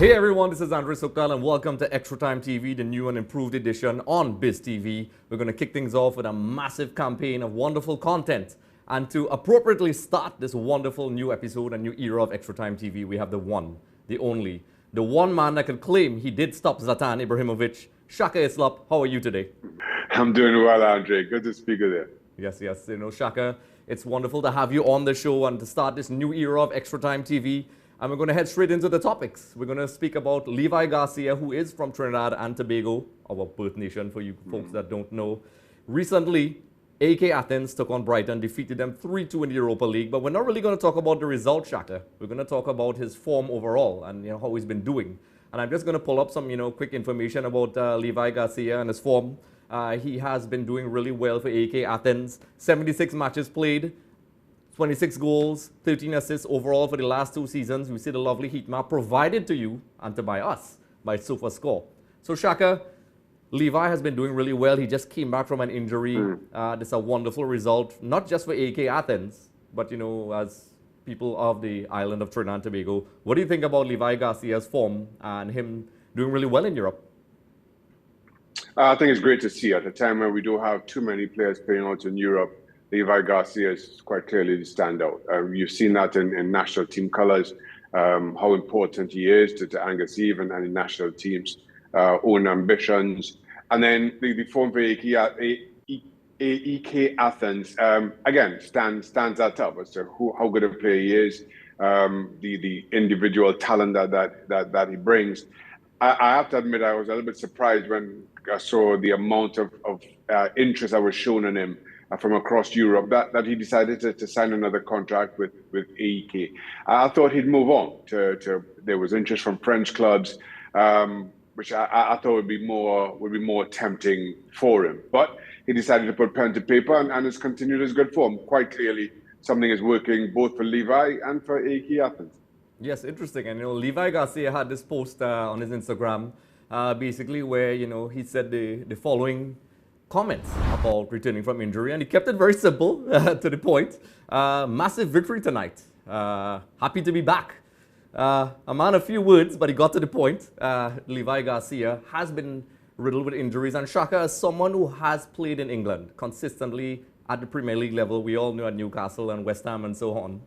Hey everyone, this is Andre Sokal and welcome to Extra Time TV, the new and improved edition on Bizztv. We're going to kick things off with a massive campaign of wonderful content. And to appropriately start this wonderful new episode and new era of Extra Time TV, we have the one, the only, the one man that can claim he did stop Zlatan Ibrahimovic, Shaka Hislop. How are you today? I'm doing well, Andre. Good to speak with you. Yes, you know, Shaka, it's wonderful to have you on the show and to start this new era of Extra Time TV. And we're going to head straight into the topics. We're going to speak about Levi Garcia, who is from Trinidad and Tobago, our birth nation for you folks that don't know. Recently, AK Athens took on Brighton, defeated them 3-2 in the Europa League. But we're not really going to talk about the result, Shaka. We're going to talk about his form overall and how he's been doing. And I'm just going to pull up some quick information about Levi Garcia and his form. He has been doing really well for AK Athens. 76 matches played. 26 goals, 13 assists overall for the last 2 seasons. We see the lovely heat map provided to you and to by us by SofaScore. So Shaka, Levi has been doing really well. He just came back from an injury. This is a wonderful result, not just for AK Athens, but as people of the island of Trinidad and Tobago. What do you think about Levi Garcia's form and him doing really well in Europe? I think it's great to see at a time where we don't have too many players playing out in Europe. Levi Garcia is quite clearly the standout. You've seen that in national team colours, how important he is to Angus Eve and the national team's own ambitions. And then the form for EK Athens, again, stands that up as to how good a player he is, the individual talent that he brings. I have to admit, I was a little bit surprised when I saw the amount of interest that was shown in him from across Europe, that he decided to sign another contract with AEK. I thought he'd move on there was interest from French clubs, which I thought would be more tempting for him. But he decided to put pen to paper and has continued his good form. Quite clearly, something is working both for Levi and for AEK Athens. Yes, interesting. And Levi Garcia had this post on his Instagram, basically where he said the following comments about returning from injury, and he kept it very simple to the point. Massive victory tonight. Happy to be back. A man of few words, but he got to the point. Levi Garcia has been riddled with injuries, and Shaka, as someone who has played in England consistently at the Premier League level, we all know at Newcastle and West Ham and so on,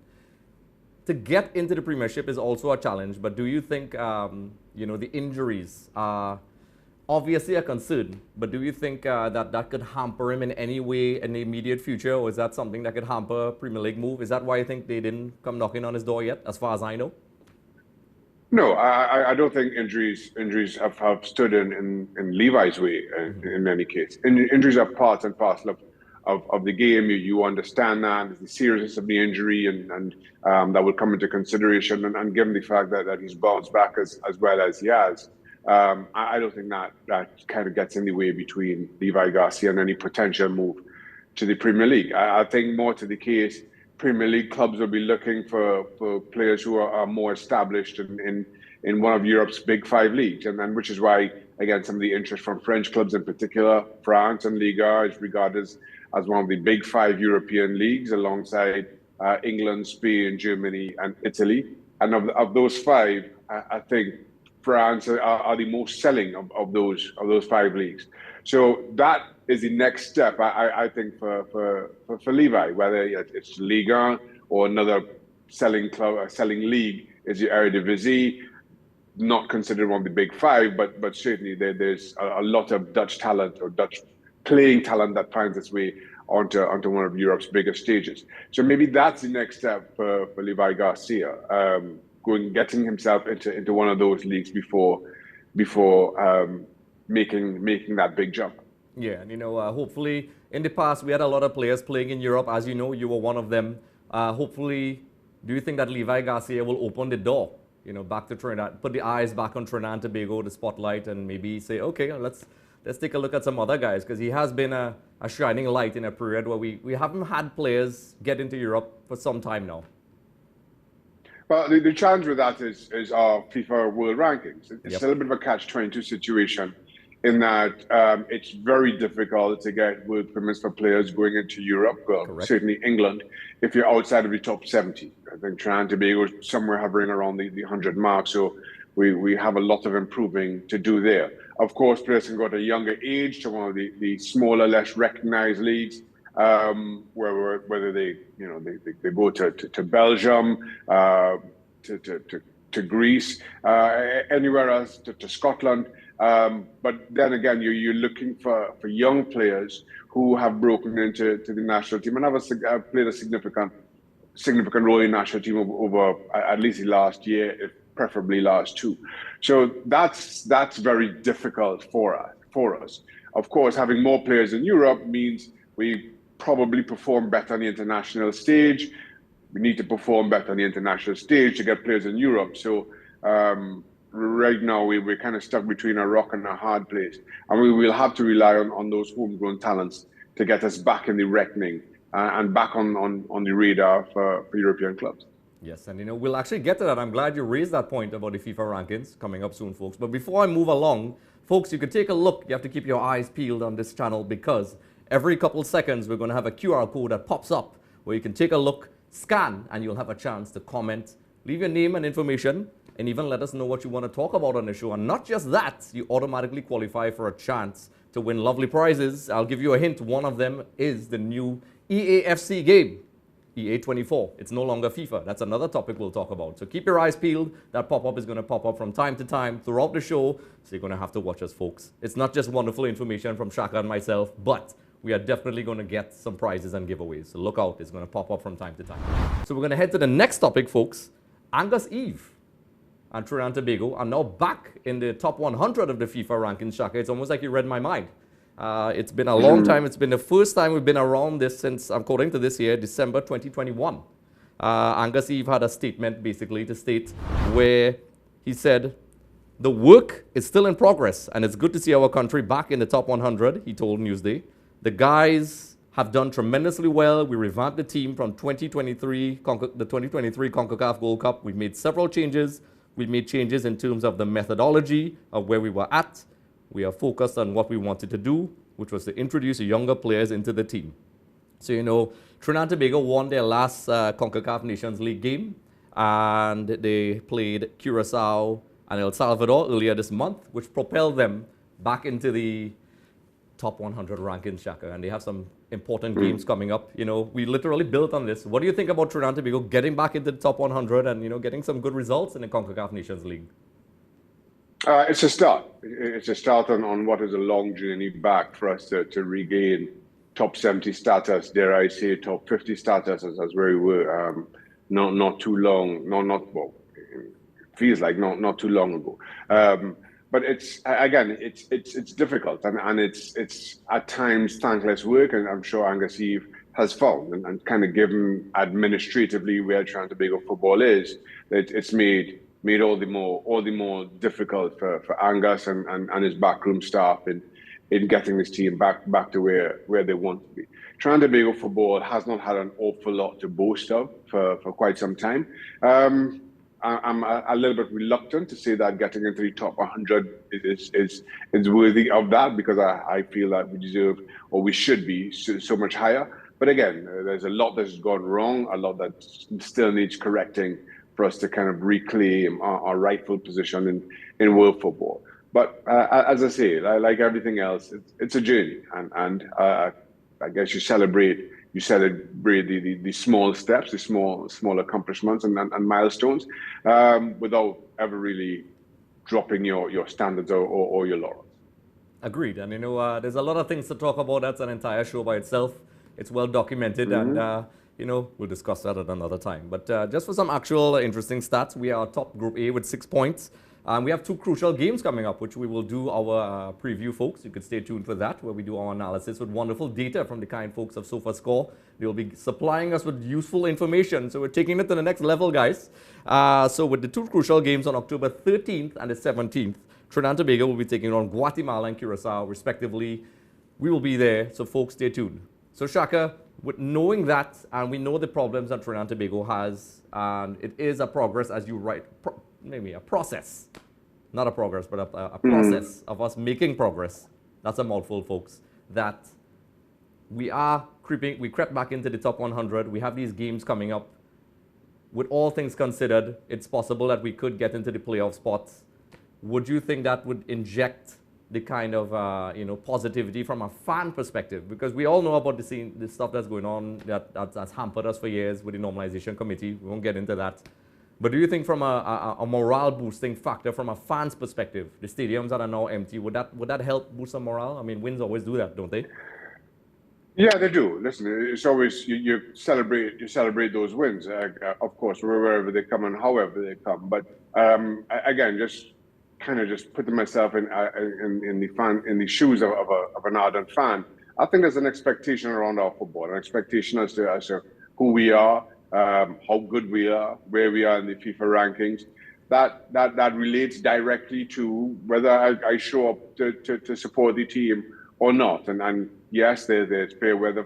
to get into the Premiership is also a challenge. But do you think the injuries are obviously a concern, but do you think that could hamper him in any way in the immediate future, or is that something that could hamper Premier League move? Is that why you think they didn't come knocking on his door yet, as far as I know? No, I don't think injuries have stood in Levi's way in any case. Injuries are part and parcel of the game. You understand that, the seriousness of the injury, and that will come into consideration. And given the fact that he's bounced back as well as he has, I don't think that kind of gets in the way between Levi Garcia and any potential move to the Premier League. I think more to the case, Premier League clubs will be looking for players who are more established in one of Europe's big 5 leagues, and which is why, again, some of the interest from French clubs in particular, France and Liga is regarded as one of the big 5 European leagues alongside England, Spain, Germany, and Italy. And of those 5, I think France are the most selling of those 5 leagues. So that is the next step, I think, for Levi, whether it's Liga or another selling league is the Eredivisie, not considered one of the big 5, but certainly there's a lot of Dutch talent or Dutch playing talent that finds its way onto one of Europe's biggest stages. So maybe that's the next step for Levi Garcia. Getting himself into one of those leagues before making that big jump. Yeah, and hopefully in the past we had a lot of players playing in Europe. As you know, you were one of them. Hopefully, do you think that Levi Garcia will open the door, back to Trinidad, put the eyes back on Trinidad and Tobago, the spotlight, and maybe say, okay, let's take a look at some other guys, because he has been a shining light in a period where we haven't had players get into Europe for some time now. Well, the challenge with that is our FIFA World Rankings. It's a little bit of a catch-22 situation in that it's very difficult to get work permits for players going into Europe, well, certainly England, if you're outside of the top 70. I think Trinidad and Tobago is somewhere hovering around the 100 mark. So we have a lot of improving to do there. Of course, players can go at a younger age to one of the smaller, less recognized leagues, whether they go to Belgium, to Greece, anywhere else, to Scotland. But then again, you're looking for young players who have broken into the national team and have played a significant role in national team over at least the last year, if preferably last two. So that's very difficult for us. Of course, having more players in Europe means we probably perform better on the international stage. We need to perform better on the international stage to get players in Europe. So right now we're kind of stuck between a rock and a hard place, and we will have to rely on those homegrown talents to get us back in the reckoning and back on the radar for European clubs. Yes, and we'll actually get to that. I'm glad you raised that point about the FIFA rankings coming up soon, folks. But before I move along, folks, you can take a look. You have to keep your eyes peeled on this channel because every couple seconds we're going to have a QR code that pops up where you can take a look, scan, and you'll have a chance to comment, leave your name and information, and even let us know what you want to talk about on the show. And not just that, you automatically qualify for a chance to win lovely prizes. I'll give you a hint. One of them is the new EAFC game, EA24. It's no longer FIFA. That's another topic we'll talk about. So keep your eyes peeled. That pop-up is going to pop up from time to time throughout the show, so you're going to have to watch us, folks. It's not just wonderful information from Shaka and myself, but we are definitely going to get some prizes and giveaways. So look out. It's going to pop up from time to time. So we're going to head to the next topic, folks. Angus Eve and Trinidad and Tobago are now back in the top 100 of the FIFA rankings, Shaka. It's almost like you read my mind. It's been a long time. It's been the first time we've been around this since, according to this year, December 2021. Angus Eve had a statement basically to state where he said, the work is still in progress and it's good to see our country back in the top 100, he told Newsday. The guys have done tremendously well. We revamped the team from the 2023 CONCACAF Gold Cup. We've made several changes. We've made changes in terms of the methodology of where we were at. We are focused on what we wanted to do, which was to introduce younger players into the team. So, Trinidad and Tobago won their last CONCACAF Nations League game, and they played Curacao and El Salvador earlier this month, which propelled them back into the top 100 rankings, Shaka, and they have some important games coming up. We literally built on this. What do you think about Trinidad and Tobago getting back into the top 100 and, getting some good results in the CONCACAF Nations League? It's a start. It's a start on what is a long journey back for us to regain top 70 status, dare I say, top 50 status as where we were not too long, well, it feels like not too long ago. But it's difficult and it's at times thankless work, and I'm sure Angus Eve has found and kind of given administratively where Trinidad and Tobago football is, that it's made all the more difficult for Angus and his backroom staff in getting this team back to where they want to be. Trinidad and Tobago football has not had an awful lot to boast of for quite some time. I'm a little bit reluctant to say that getting into the top 100 is worthy of that, because I feel that we deserve, or we should be, so much higher. But again, there's a lot that's gone wrong, a lot that still needs correcting for us to kind of reclaim our rightful position in world football. But as I say, like everything else, it's a journey, and I guess you celebrate the small steps, the small accomplishments and milestones, without ever really dropping your standards or your laurels. Agreed, and there's a lot of things to talk about. That's an entire show by itself. It's well documented, and we'll discuss that at another time. But just for some actual interesting stats, we are top Group A with 6 points. We have 2 crucial games coming up, which we will do our preview, folks. You can stay tuned for that, where we do our analysis with wonderful data from the kind folks of SofaScore. They'll be supplying us with useful information, so we're taking it to the next level, guys. So with the 2 crucial games on October 13th and the 17th, Trinidad and Tobago will be taking on Guatemala and Curacao, respectively. We will be there, so folks, stay tuned. So Shaka, with knowing that, and we know the problems that Trinidad and Tobago has, and it is a progress, as you write, maybe a process, not a progress, but a process of us making progress. That's a mouthful, folks. That we crept back into the top 100. We have these games coming up. With all things considered, it's possible that we could get into the playoff spots. would you think that would inject the kind of positivity from a fan perspective? Because we all know about the stuff that's going on that's hampered us for years with the normalization committee. We won't get into that. But do you think from a morale boosting factor from a fan's perspective, the stadiums that are now empty, would that help boost some morale? I mean, wins always do that, don't they? Yeah, they do. Listen, it's always you celebrate those wins, of course, wherever they come and however they come. But again, just putting myself in the shoes of an ardent fan. I think there's an expectation around our football, an expectation as to who we are, how good we are, where we are in the FIFA rankings. That relates directly to whether I show up to support the team or not. And yes, there's fair weather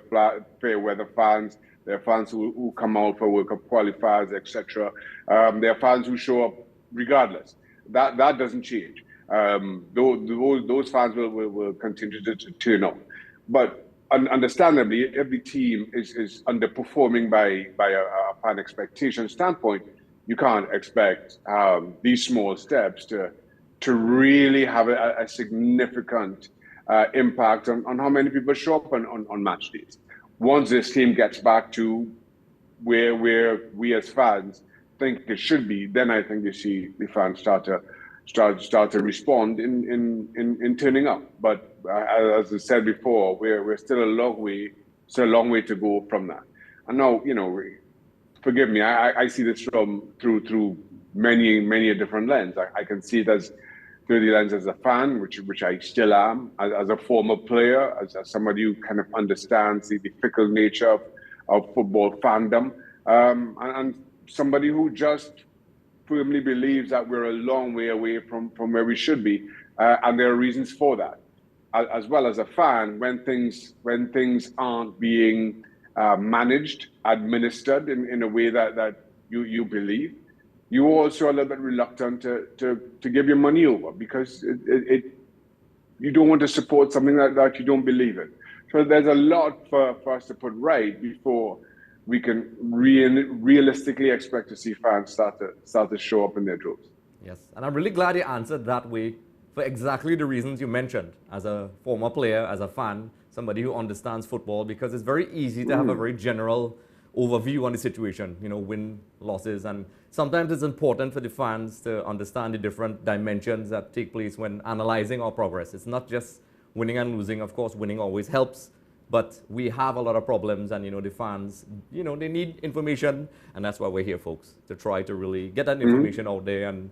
fans. There are fans who come out for World Cup qualifiers, etc. There are fans who show up regardless. That doesn't change. Those fans will continue to turn up. But understandably, if the team is underperforming by a fan expectation standpoint, you can't expect these small steps to really have a significant impact on how many people show up on match days. Once this team gets back to where we as fans think it should be, then I think you see the fans start to respond in turning up. But as I said before, we're still a long way to go from that. And now, forgive me, I see this through many a different lens. I can see it as through the lens as a fan, which I still am, as a former player, as somebody who kind of understands the fickle nature of football fandom, and somebody who just firmly believes that we're a long way away from where we should be, and there are reasons for that. As well as a fan, when things aren't being managed, administered in a way that you believe, you're also a little bit reluctant to give your money over, because you don't want to support something that you don't believe in. So there's a lot for us to put right before we can realistically expect to see fans start to show up in their droves. Yes, and I'm really glad you answered that way for exactly the reasons you mentioned. As a former player, as a fan, somebody who understands football, because it's very easy to have a very general overview on the situation, win, losses, and sometimes it's important for the fans to understand the different dimensions that take place when analyzing our progress. It's not just winning and losing. Of course, winning always helps, but we have a lot of problems, and the fans, they need information, and that's why we're here, folks, to try to really get that information out there. And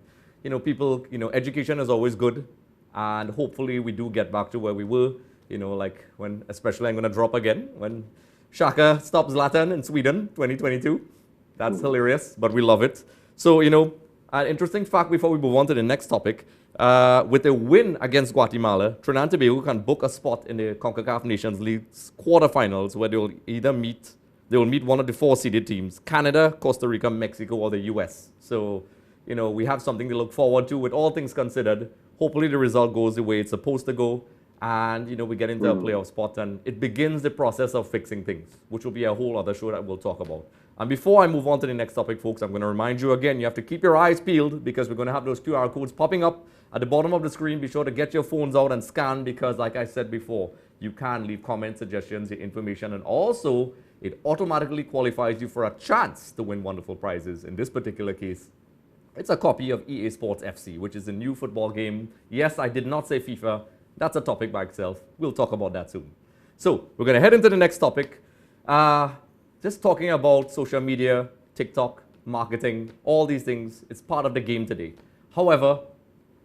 people, education is always good, and hopefully we do get back to where we were, like when, especially I'm going to drop again, when Shaka stops Zlatan in Sweden 2022. That's hilarious, but we love it. So, an interesting fact before we move on to the next topic. With a win against Guatemala, Trinidad and Tobago can book a spot in the CONCACAF Nations League's quarterfinals, where they will meet one of the 4 seeded teams: Canada, Costa Rica, Mexico, or the US. So, we have something to look forward to with all things considered. Hopefully the result goes the way it's supposed to go, and we get into a playoff spot, and it begins the process of fixing things, which will be a whole other show that we'll talk about. And before I move on to the next topic, folks, I'm going to remind you again, you have to keep your eyes peeled, because we're going to have those QR codes popping up at the bottom of the screen. Be sure to get your phones out and scan, because like I said before, you can leave comments, suggestions, your information, and also it automatically qualifies you for a chance to win wonderful prizes. In this particular case, it's a copy of EA Sports FC, which is a new football game. Yes, I did not say FIFA. That's a topic by itself. We'll talk about that soon. So we're going to head into the next topic. Just talking about social media, TikTok, marketing, all these things. It's part of the game today. However,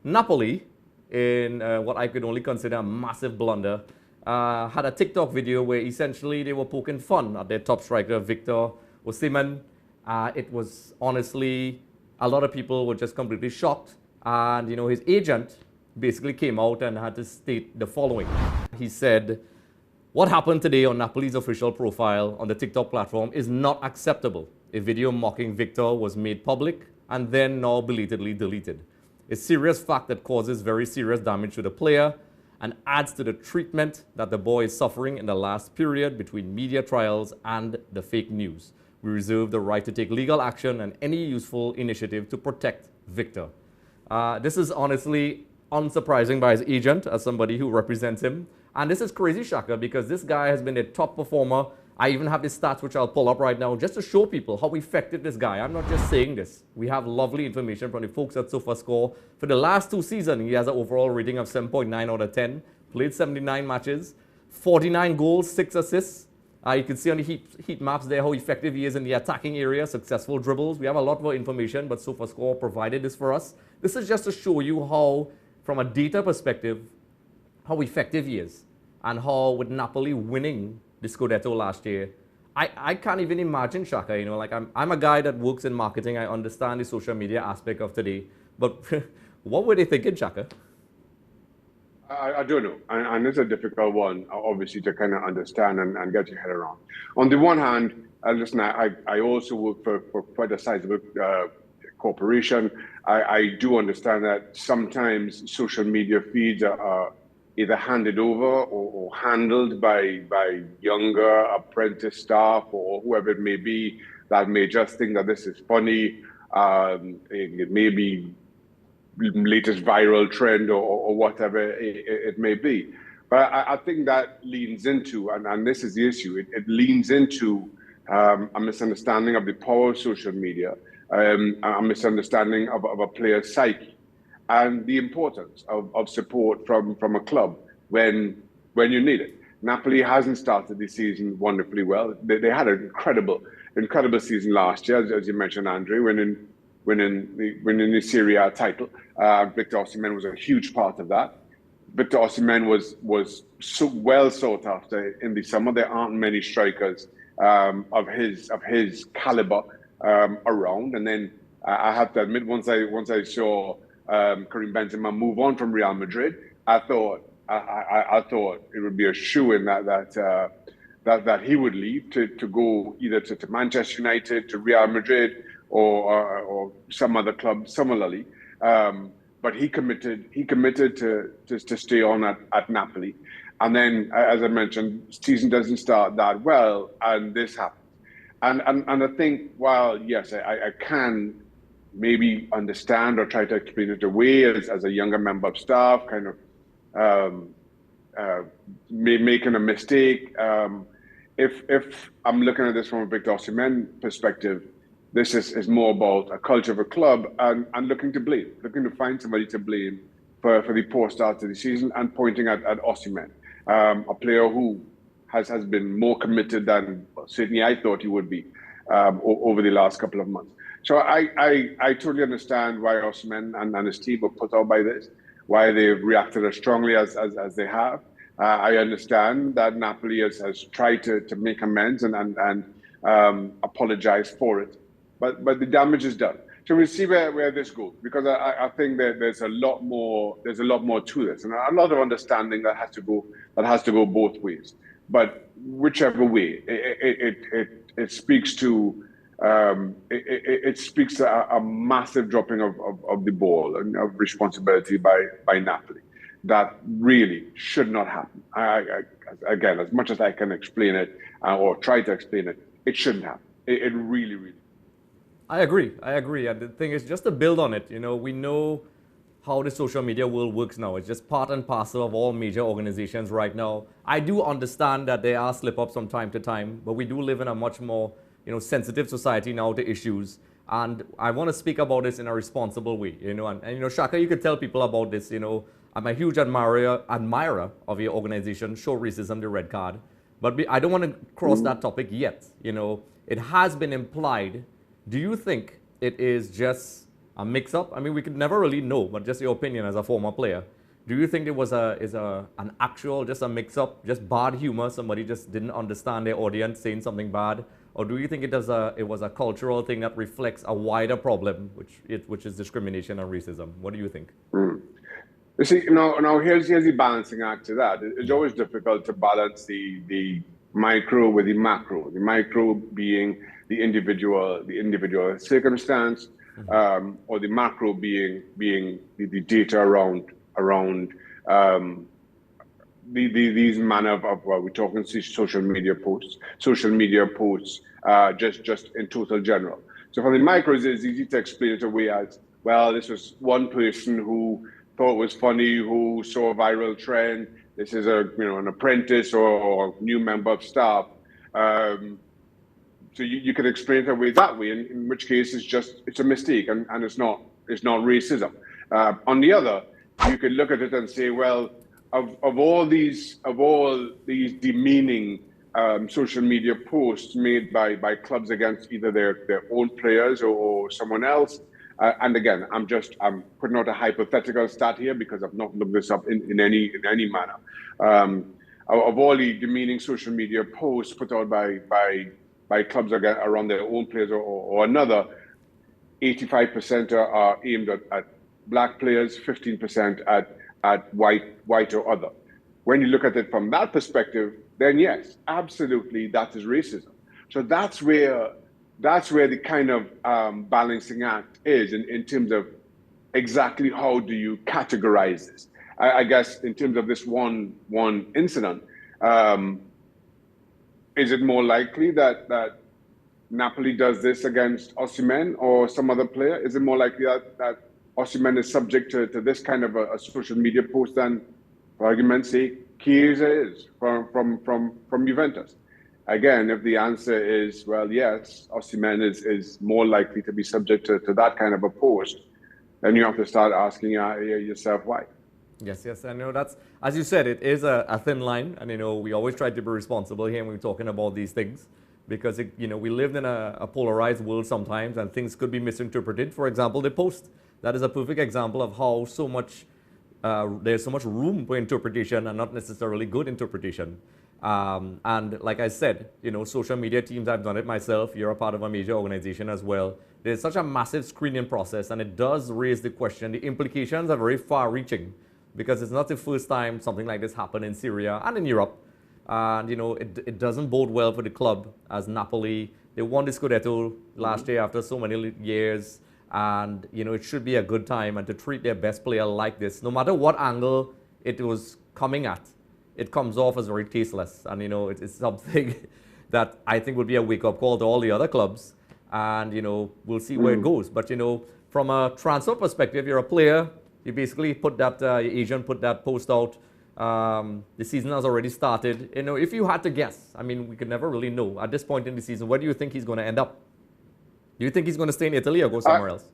Napoli, in what I could only consider a massive blunder, had a TikTok video where essentially they were poking fun at their top striker, Victor Osimhen. It was honestly, a lot of people were just completely shocked. And, his agent basically came out and had to state the following. He said, "What happened today on Napoli's official profile on the TikTok platform is not acceptable. A video mocking Victor was made public and then now belatedly deleted. A serious fact that causes very serious damage to the player and adds to the treatment that the boy is suffering in the last period between media trials and the fake news. We reserve the right to take legal action and any useful initiative to protect Victor." This is honestly unsurprising by his agent as somebody who represents him. And this is crazy, Shaka, because this guy has been a top performer. I even have his stats, which I'll pull up right now, just to show people how effective this guy. I'm not just saying this. We have lovely information from the folks at SofaScore. For the last 2 seasons, he has an overall rating of 7.9 out of 10, played 79 matches, 49 goals, 6 assists. You can see on the heat maps there how effective he is in the attacking area, successful dribbles. We have a lot more information, but SofaScore provided this for us. This is just to show you how, from a data perspective, how effective he is, and how with Napoli winning the Scudetto last year, I can't even imagine, Shaka, you know, like I'm a guy that works in marketing. I understand the social media aspect of today, but what were they thinking, Shaka? I don't know, and it's a difficult one, obviously, to kind of understand and get your head around. On the one hand, listen, I also work for quite a sizable corporation. I do understand that sometimes social media feeds are either handed over or handled by younger apprentice staff or whoever it may be that may just think that this is funny. It may be latest viral trend or whatever it may be. But I think that leans into, and this is the issue, it leans into a misunderstanding of the power of social media, a misunderstanding of a player's psyche, and the importance of support from a club when you need it. Napoli hasn't started the season wonderfully well. They had an incredible season last year, as you mentioned, Andre, winning the Serie A title. Victor Osimhen was a huge part of that. Victor Osimhen was so well sought after in the summer. There aren't many strikers of his caliber around. And then I have to admit, once I saw Karim Benzema move on from Real Madrid, I thought it would be a shoo-in that he would leave to go either to Manchester United, to Real Madrid, or some other club similarly. But he committed to stay on at Napoli. And then, as I mentioned, season doesn't start that well, and this happens. And I think, while yes, I can maybe understand or try to explain it away as a younger member of staff, kind of making a mistake. If I'm looking at this from a Victor Osimhen perspective, this is more about a culture of a club and looking to find somebody to blame for the poor start to the season, and pointing at Osimhen, a player who has been more committed than certainly I thought he would be over the last couple of months. So I totally understand why Osimhen and his team were put out by this, why they've reacted as strongly as they have. I understand that Napoli has tried to make amends and apologize for it. But the damage is done. So we'll see where this goes, because I think that there's a lot more to this, and a lot of understanding that has to go both ways. But whichever way, it speaks to a massive dropping of the ball and of responsibility by Napoli that really should not happen. Again, as much as I can explain it or try to explain it, it shouldn't happen. It really. I agree. And the thing is, just to build on it, you know, we know how the social media world works now. It's just part and parcel of all major organizations right now. I do understand that there are slip-ups from time to time, but we do live in a much more, you know, sensitive society now to issues. And I want to speak about this in a responsible way, you know. And you know, Shaka, you could tell people about this, you know. I'm a huge admirer of your organization, Show Racism the Red Card. But I don't want to cross that topic yet, you know. It has been implied. Do you think it is just a mix-up? I mean, we could never really know, but just your opinion as a former player. Do you think it was an actual, just a mix-up, just bad humor, somebody just didn't understand their audience saying something bad? Or do you think it was a cultural thing that reflects a wider problem, which is discrimination and racism? What do you think? You see, now here's the balancing act to that. It's always difficult to balance the micro with the macro. The micro being the individual circumstance, or the macro being the data around these manner of we're talking social media posts, just in total general. So for the micros, it's easy to explain it away as, well, this was one person who thought it was funny, who saw a viral trend. This is an apprentice or new member of staff. So you could explain it away that way, in which case it's a mistake and it's not racism. On the other, you could look at it and say, well, of all these demeaning social media posts made by clubs against either their own players or someone else. And again, I'm putting out a hypothetical stat here because I've not looked this up in any manner. Of all the demeaning social media posts put out by clubs around their own players or another, 85% are aimed at black players, 15% at white or other. When you look at it from that perspective, then yes, absolutely, that is racism. So that's where the kind of balancing act is in terms of exactly how do you categorize this. I guess in terms of this one incident, is it more likely that Napoli does this against Osimhen or some other player? Is it more likely that Osimhen is subject to this kind of a social media post than, for argument's sake, Chiesa is from Juventus? Again, if the answer is, well, yes, Osimhen is more likely to be subject to that kind of a post, then you have to start asking yourself why. Yes, and that's, as you said, it is a thin line, and we always try to be responsible here when we're talking about these things, because we live in a polarized world sometimes, and things could be misinterpreted. For example, the post, that is a perfect example of how there's so much room for interpretation and not necessarily good interpretation. And like I said, social media teams, I've done it myself. You're a part of a major organization as well. There's such a massive screening process, and it does raise the question. The implications are very far-reaching, because it's not the first time something like this happened in Syria and in Europe. And, it doesn't bode well for the club as Napoli. They won the Scudetto last year after so many years. And, it should be a good time, and to treat their best player like this, no matter what angle it was coming at, it comes off as very tasteless. And, it's something that I think would be a wake-up call to all the other clubs. And, we'll see where it goes. But, from a transfer perspective, you're a player. You basically put that, your agent put that post out. The season has already started. If you had to guess, we could never really know at this point in the season, where do you think he's going to end up? Do you think he's going to stay in Italy or go somewhere else?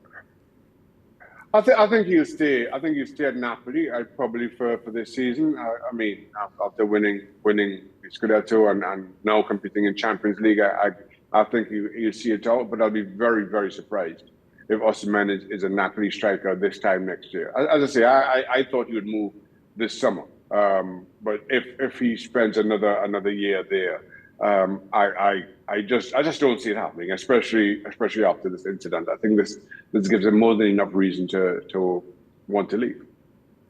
I think he'll stay. I think he'll stay at Napoli. Probably for this season. After winning Scudetto and now competing in Champions League, I think he'll see it out. But I'll be very, very surprised if Osimhen is a Napoli striker this time next year. As I say, I thought he would move this summer. But if he spends another year there, I just don't see it happening, especially after this incident. I think this gives him more than enough reason to want to leave.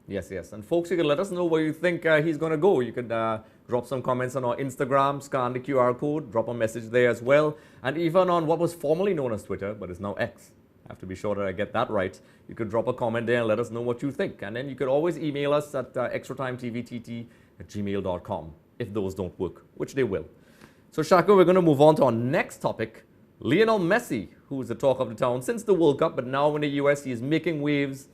Yes. And folks, you can let us know where you think he's going to go. You could drop some comments on our Instagram, scan the QR code, drop a message there as well. And even on what was formerly known as Twitter, but is now X. I have to be sure that I get that right. You could drop a comment there and let us know what you think. And then you could always email us at extratimetvtt@gmail.com if those don't work, which they will. So Shaka, we're going to move on to our next topic. Lionel Messi, who is the talk of the town since the World Cup, but now in the US, he is making waves.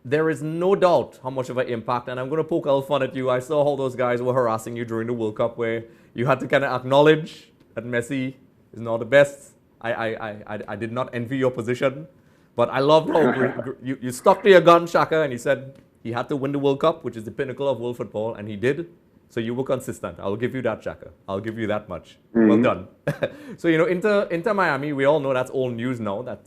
There is no doubt how much of an impact, and I'm going to poke a little fun at you. I saw how those guys were harassing you during the World Cup, where you had to kind of acknowledge that Messi is not the best. I did not envy your position, but I loved how you stuck to your gun, Shaka, and you said he had to win the World Cup, which is the pinnacle of world football, and he did. So you were consistent. I'll give you that, Shaka. I'll give you that much. Well done. So, Inter Miami, we all know that's old news now, that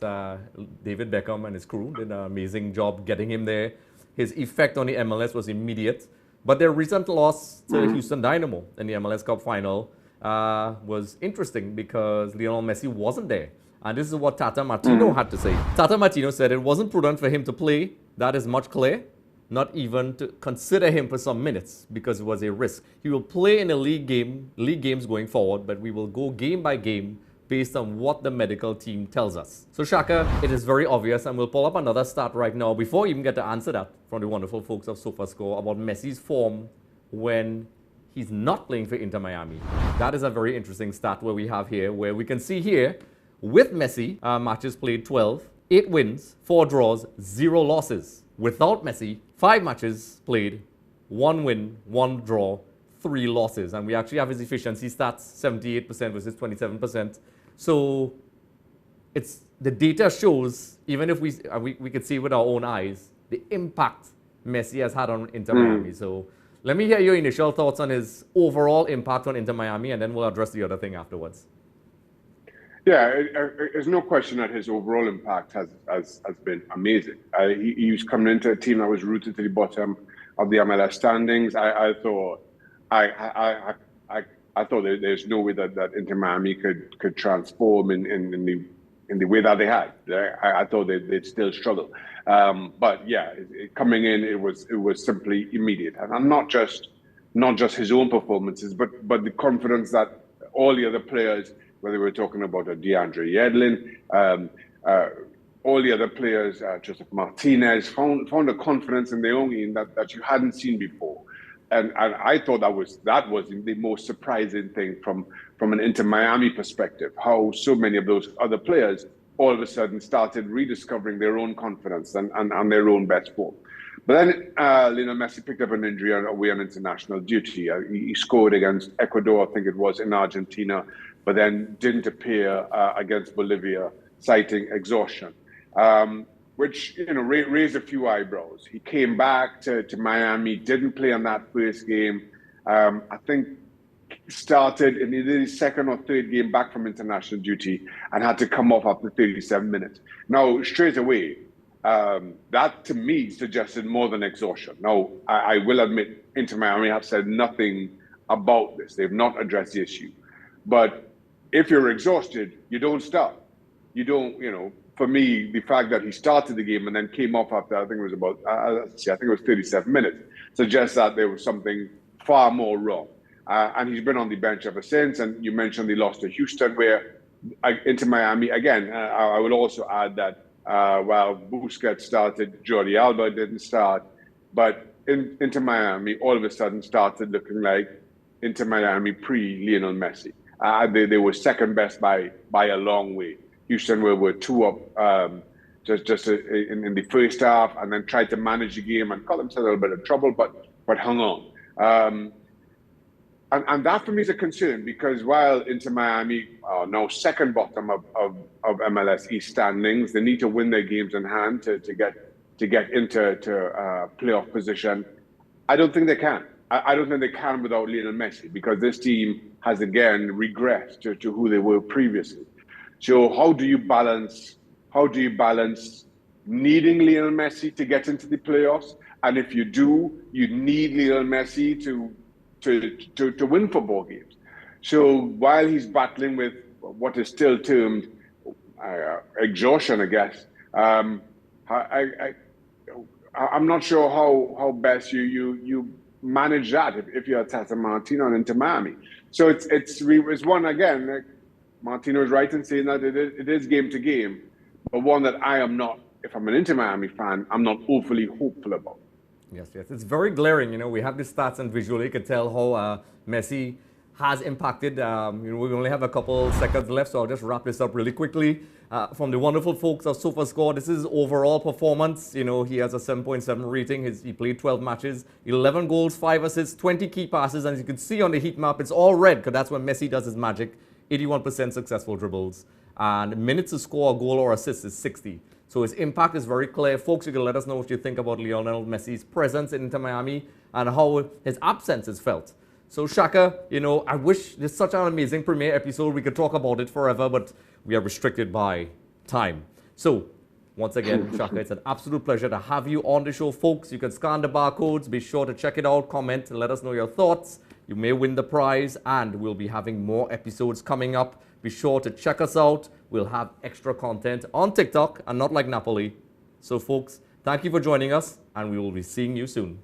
David Beckham and his crew did an amazing job getting him there. His effect on the MLS was immediate. But their recent loss to Houston Dynamo in the MLS Cup final was interesting because Lionel Messi wasn't there. And this is what Tata Martino had to say. Tata Martino said it wasn't prudent for him to play. That is much clear. Not even to consider him for some minutes because it was a risk. He will play in a league games going forward, but we will go game by game based on what the medical team tells us. So Shaka, it is very obvious, and we'll pull up another stat right now before we even get to answer that from the wonderful folks of SofaScore about Messi's form when he's not playing for Inter Miami. That is a very interesting stat where we have here, where we can see here with Messi, matches played 12, 8 wins, 4 draws, 0 losses. Without Messi, 5 matches played, 1 win, 1 draw, 3 losses. And we actually have his efficiency stats, 78% versus 27%. So it's the data shows, even if we could see with our own eyes, the impact Messi has had on Inter Miami. So let me hear your initial thoughts on his overall impact on Inter Miami, and then we'll address the other thing afterwards. Yeah, there's no question that his overall impact has been amazing. He was coming into a team that was rooted to the bottom of the MLS standings. I thought there's no way that Inter Miami could transform in the way that they had. I thought they'd still struggle. But yeah, coming in, it was simply immediate, and not just his own performances, but the confidence that all the other players, whether we're talking about DeAndre Yedlin, all the other players, Joseph Martinez, found a confidence in their own game that you hadn't seen before. And I thought that was the most surprising thing from an Inter Miami perspective, how so many of those other players all of a sudden started rediscovering their own confidence and their own best form. But then Lionel Messi picked up an injury away on international duty. He scored against Ecuador, I think it was, in Argentina, but then didn't appear against Bolivia, citing exhaustion, which raised a few eyebrows. He came back to Miami, didn't play on that first game. I think started in the second or third game back from international duty and had to come off after 37 minutes. Now, straight away, that to me suggested more than exhaustion. Now, I will admit, Inter Miami have said nothing about this. They've not addressed the issue. But if you're exhausted, you don't start. You don't, for me, the fact that he started the game and then came off after, I think it was 37 minutes, suggests that there was something far more wrong. And he's been on the bench ever since. And you mentioned the loss to Houston, where Inter Miami, again, I would also add that while Busquets started, Jordi Alba didn't start. But Inter Miami all of a sudden started looking like Inter Miami pre-Lionel Messi. They were second best by a long way. Houston were 2 up just in the first half, and then tried to manage the game and got themselves a little bit of trouble, but hung on. And that for me is a concern, because while Inter Miami are now second bottom of MLS East standings, they need to win their games in hand to get into playoff position. I don't think they can. I don't think they can without Lionel Messi, because this team has again regressed to who they were previously. So how do you balance needing Lionel Messi to get into the playoffs? And if you do, you need Lionel Messi to win football games. So while he's battling with what is still termed exhaustion, I guess, I'm not sure how best you manage that if you're Tata Martino and Inter Miami. So it's one, again, Martino is right in saying that it is game to game, but one that I am not, if I'm an Inter Miami fan, I'm not awfully hopeful about. Yes, it's very glaring. We have the stats, and visually you can tell how Messi has impacted. We only have a couple seconds left, so I'll just wrap this up really quickly. From the wonderful folks of SofaScore, this is overall performance. He has a 7.7 rating. He played 12 matches, 11 goals, 5 assists, 20 key passes, and as you can see on the heat map, it's all red, because that's when Messi does his magic. 81% successful dribbles, and minutes to score a goal or assist is 60. So his impact is very clear. Folks, you can let us know what you think about Lionel Messi's presence in Inter Miami and how his absence is felt. So Shaka, I wish this is such an amazing premiere episode. We could talk about it forever, but we are restricted by time. So once again, Shaka, it's an absolute pleasure to have you on the show, folks. You can scan the barcodes. Be sure to check it out, comment, and let us know your thoughts. You may win the prize, and we'll be having more episodes coming up. Be sure to check us out. We'll have extra content on TikTok, and not like Napoli. So folks, thank you for joining us, and we will be seeing you soon.